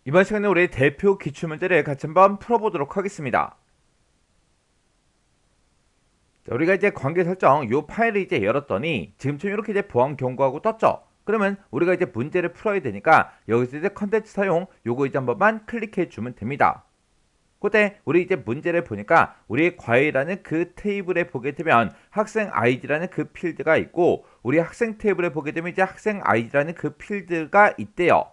이번 시간에 우리 대표 기출문제를 같이 한번 풀어보도록 하겠습니다. 자, 우리가 이제 관계 설정 요 파일을 이제 열었더니 지금처럼 이렇게 이제 보안 경고하고 떴죠. 그러면 우리가 이제 문제를 풀어야 되니까 여기서 이제 컨텐츠 사용 요거 이제 한 번만 클릭해 주면 됩니다. 그때 우리 이제 문제를 보니까 우리 과외라는 그 테이블에 보게 되면 학생 아이디라는 그 필드가 있고 우리 학생 테이블에 보게 되면 이제 학생 아이디라는 그 필드가 있대요.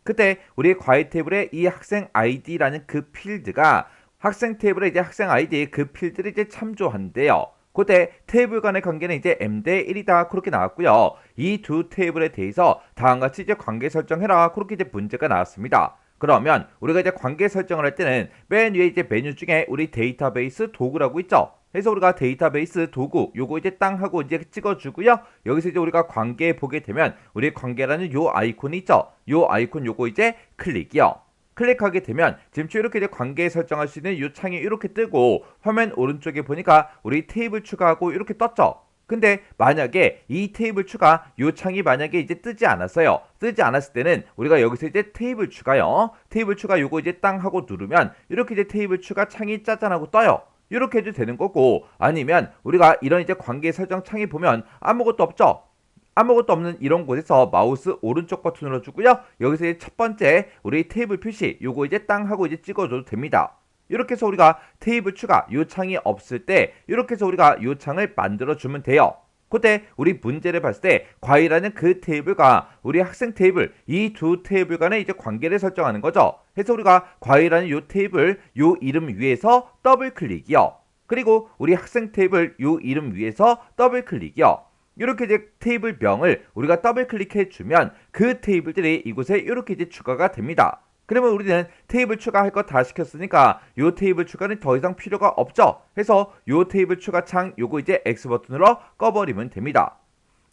그때 우리 과외 테이블에 이 학생 아이디라는 그 필드가 학생 테이블에 이제 학생 아이디 그 필드를 이제 참조한대요. 그때 테이블 간의 관계는 이제 m 대 1이다 그렇게 나왔고요. 이 두 테이블에 대해서 다음과 같이 이제 관계 설정해라 그렇게 이제 문제가 나왔습니다. 그러면 우리가 이제 관계 설정을 할 때는 맨 위에 이제 메뉴 중에 우리 데이터베이스 도구라고 있죠. 그래서 우리가 데이터베이스 도구 요거 이제 땅 하고 이제 찍어주고요. 여기서 이제 우리가 관계 보게 되면 우리 관계라는 요 아이콘이 있죠. 요 아이콘 요거 이제 클릭이요. 클릭하게 되면 지금 이렇게 이제 관계 설정할 수 있는 이 창이 이렇게 뜨고 화면 오른쪽에 보니까 우리 테이블 추가하고 이렇게 떴죠. 근데 만약에 이 테이블 추가 요 창이 만약에 이제 뜨지 않았어요. 뜨지 않았을 때는 우리가 여기서 이제 테이블 추가요. 테이블 추가 요거 이제 땅 하고 누르면 이렇게 이제 테이블 추가 창이 짜잔하고 떠요. 이렇게 해도 되는 거고 아니면 우리가 이런 이제 관계 설정 창에 보면 아무것도 없죠. 아무것도 없는 이런 곳에서 마우스 오른쪽 버튼 눌러주고요. 여기서 이제 첫 번째 우리 테이블 표시 요거 이제 땅 하고 이제 찍어줘도 됩니다. 이렇게 해서 우리가 테이블 추가 요 창이 없을 때 이렇게 해서 우리가 요 창을 만들어 주면 돼요. 그때 우리 문제를 봤을 때 과외라는 그 테이블과 우리 학생 테이블 이 두 테이블 간의 이제 관계를 설정하는 거죠. 그래서 우리가 과외라는 요 테이블 요 이름 위에서 더블 클릭이요. 그리고 우리 학생 테이블 요 이름 위에서 더블 클릭이요. 이렇게 이제 테이블명을 우리가 더블 클릭해 주면 그 테이블들이 이곳에 이렇게 이제 추가가 됩니다. 그러면 우리는 테이블 추가할 거 다 시켰으니까 요 테이블 추가는 더 이상 필요가 없죠. 해서 요 테이블 추가 창 요거 이제 X 버튼으로 꺼버리면 됩니다.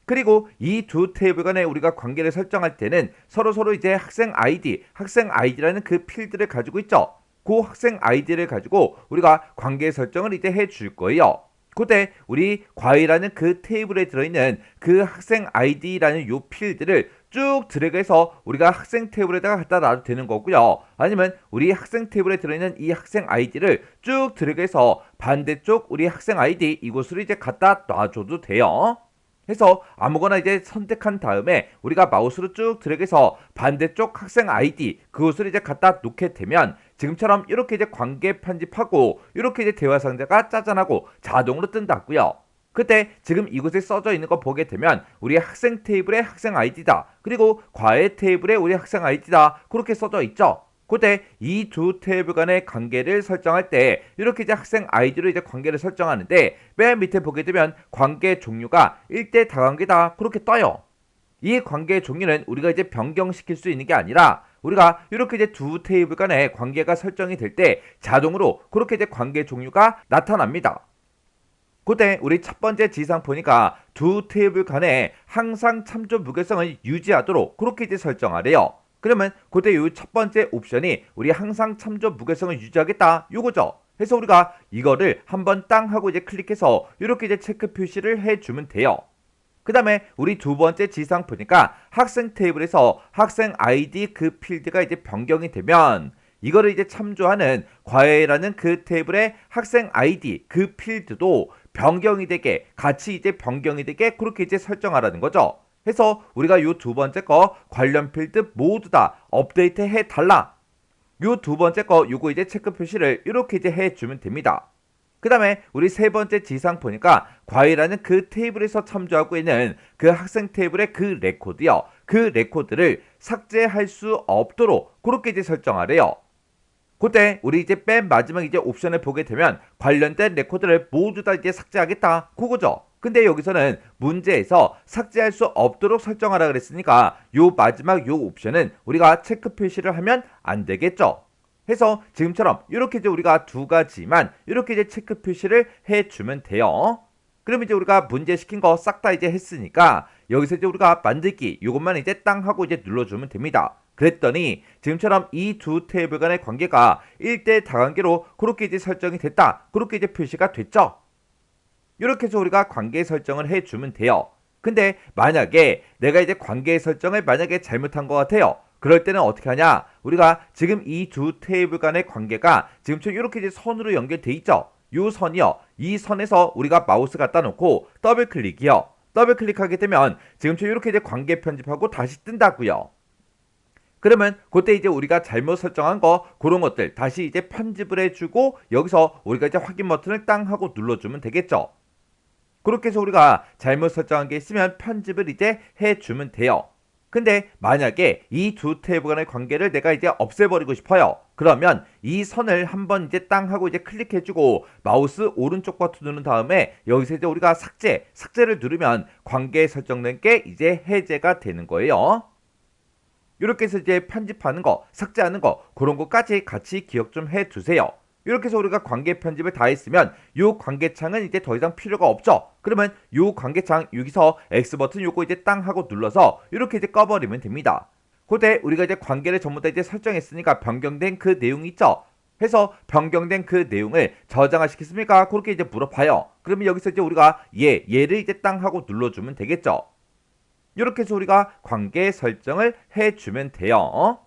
그리고 이 두 테이블 간에 우리가 관계를 설정할 때는 서로 이제 학생 아이디라는 그 필드를 가지고 있죠. 그 학생 아이디를 가지고 우리가 관계 설정을 이제 해줄 거예요. 그때 우리 과외라는 그 테이블에 들어있는 그 학생 아이디라는 요 필드를 쭉 드래그해서 우리가 학생 테이블에다가 갖다 놔도 되는 거고요. 아니면 우리 학생 테이블에 들어있는 이 학생 아이디를 쭉 드래그해서 반대쪽 우리 학생 아이디 이곳으로 이제 갖다 놔줘도 돼요. 해서 아무거나 이제 선택한 다음에 우리가 마우스로 쭉 드래그해서 반대쪽 학생 아이디 그곳을 이제 갖다 놓게 되면 지금처럼 이렇게 이제 관계 편집하고 이렇게 이제 대화 상자가 짜잔하고 자동으로 뜬다고요. 그때 지금 이곳에 써져 있는 거 보게 되면 우리 학생 테이블의 학생 아이디다. 그리고 과외 테이블의 우리 학생 아이디다. 그렇게 써져 있죠. 그때 이 두 테이블 간의 관계를 설정할 때 이렇게 이제 학생 아이디로 이제 관계를 설정하는데 맨 밑에 보게 되면 관계 종류가 1대 다관계다 그렇게 떠요. 이 관계의 종류는 우리가 이제 변경시킬 수 있는 게 아니라 우리가 이렇게 이제 두 테이블 간의 관계가 설정이 될 때 자동으로 그렇게 이제 관계 종류가 나타납니다. 그때 우리 첫 번째 지상 보니까 두 테이블 간에 항상 참조 무결성을 유지하도록 그렇게 이제 설정하래요. 그러면 그때 이 첫 번째 옵션이 우리 항상 참조 무결성을 유지하겠다 요거죠. 그래서 우리가 이거를 한번 땅 하고 이제 클릭해서 이렇게 이제 체크 표시를 해주면 돼요. 그 다음에 우리 두 번째 지상 보니까 학생 테이블에서 학생 아이디 그 필드가 이제 변경이 되면 이거를 이제 참조하는 과외라는 그 테이블의 학생 아이디 그 필드도 변경이 되게 같이 이제 변경이 되게 그렇게 이제 설정하라는 거죠. 해서 우리가 요 두 번째 거 관련 필드 모두 다 업데이트 해 달라. 요 두 번째 거 요거 이제 체크 표시를 이렇게 이제 해주면 됩니다. 그 다음에 우리 세 번째 지상 보니까 과외라는 그 테이블에서 참조하고 있는 그 학생 테이블의 그 레코드요. 그 레코드를 삭제할 수 없도록 그렇게 이제 설정하래요. 그때 우리 이제 맨 마지막 이제 옵션을 보게 되면 관련된 레코드를 모두 다 이제 삭제하겠다 그거죠. 근데 여기서는 문제에서 삭제할 수 없도록 설정하라 그랬으니까 요 마지막 요 옵션은 우리가 체크 표시를 하면 안 되겠죠. 해서 지금처럼 이렇게 이제 우리가 두 가지만 이렇게 이제 체크 표시를 해주면 돼요. 그럼 이제 우리가 문제 시킨 거 싹 다 이제 했으니까 여기서 이제 우리가 만들기 요것만 이제 땅 하고 이제 눌러주면 됩니다. 그랬더니 지금처럼 이 두 테이블 간의 관계가 1대 다관계로 그렇게 이제 설정이 됐다. 그렇게 이제 표시가 됐죠. 이렇게 해서 우리가 관계 설정을 해주면 돼요. 근데 만약에 내가 이제 관계 설정을 만약에 잘못한 것 같아요. 그럴 때는 어떻게 하냐? 우리가 지금 이 두 테이블 간의 관계가 지금처럼 이렇게 이제 선으로 연결돼 있죠. 요 선이요. 이 선에서 우리가 마우스 갖다 놓고 더블 클릭이요. 더블 클릭하게 되면 지금처럼 이렇게 이제 관계 편집하고 다시 뜬다고요. 그러면 그때 이제 우리가 잘못 설정한 거 그런 것들 다시 이제 편집을 해주고 여기서 우리가 이제 확인 버튼을 땅 하고 눌러주면 되겠죠. 그렇게 해서 우리가 잘못 설정한 게 있으면 편집을 이제 해주면 돼요. 근데 만약에 이 두 테이블 간의 관계를 내가 이제 없애버리고 싶어요. 그러면 이 선을 한번 이제 땅 하고 이제 클릭해주고 마우스 오른쪽 버튼 누른 다음에 여기서 이제 우리가 삭제를 누르면 관계 설정된 게 이제 해제가 되는 거예요. 이렇게 해서 이제 편집하는 거, 삭제하는 거 그런 것까지 같이 기억 좀 해두세요. 이렇게 해서 우리가 관계 편집을 다 했으면 이 관계창은 이제 더 이상 필요가 없죠. 그러면 이 관계창 여기서 X버튼 요거 이제 땅 하고 눌러서 이렇게 이제 꺼버리면 됩니다. 그때 우리가 이제 관계를 전부 다 이제 설정했으니까 변경된 그 내용이 있죠. 해서 변경된 그 내용을 저장화 시켰습니까? 그렇게 이제 물어봐요. 그러면 여기서 이제 우리가 얘를 이제 땅 하고 눌러주면 되겠죠. 이렇게 해서 우리가 관계 설정을 해주면 돼요.